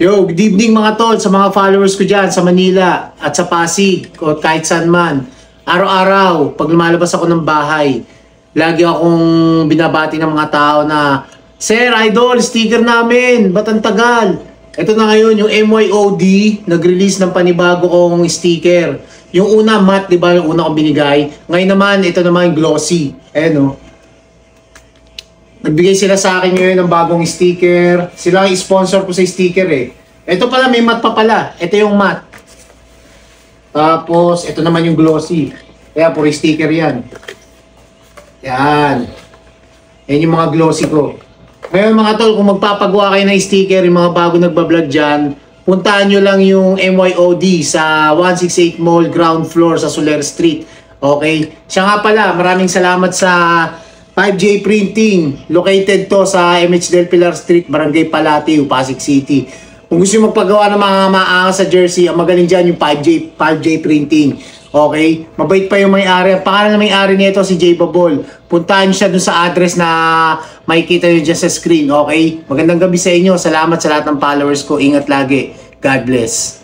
Yo, good evening mga tol sa mga followers ko dyan sa Manila at sa Pasig o kahit saan man. Araw-araw, pag lumalabas ako ng bahay, lagi akong binabati ng mga tao na, Sir, Idol, sticker namin, ba't ang tagal? Ito na ngayon, yung MYOD, nag-release ng panibago kong sticker. Yung una, matte, di ba? Yung una kong binigay. Ngayon naman, ito naman, glossy. Ayan o. Nagbigay sila sa akin ngayon ng bagong sticker. Sila ang sponsor ko sa sticker eh. Ito pala, may matte pa pala. Ito yung matte. Tapos, ito naman yung glossy. Kaya, puro sticker yan. Yan. Yan yung mga glossy ko. Ngayon mga tol, kung magpapagawa kayo ng sticker, yung mga bago nagbablog dyan, puntahan nyo lang yung MYOD sa 168 Mall, ground floor sa Soler Street. Okay? Siya nga pala, maraming salamat sa 5J Printing. Located to sa MH Del Pilar Street, Barangay Palatio, Pasig City. Kung gusto nyo magpagawa ng mga maangas sa jersey, ang magaling dyan yung 5J Printing. Okay? Mabait pa yung may-ari. Ang pangalan ng may-ari nito si J Babol. Puntahan nyo siya dun sa address na makikita nyo dyan sa screen. Okay? Magandang gabi sa inyo. Salamat sa lahat ng followers ko. Ingat lagi. God bless.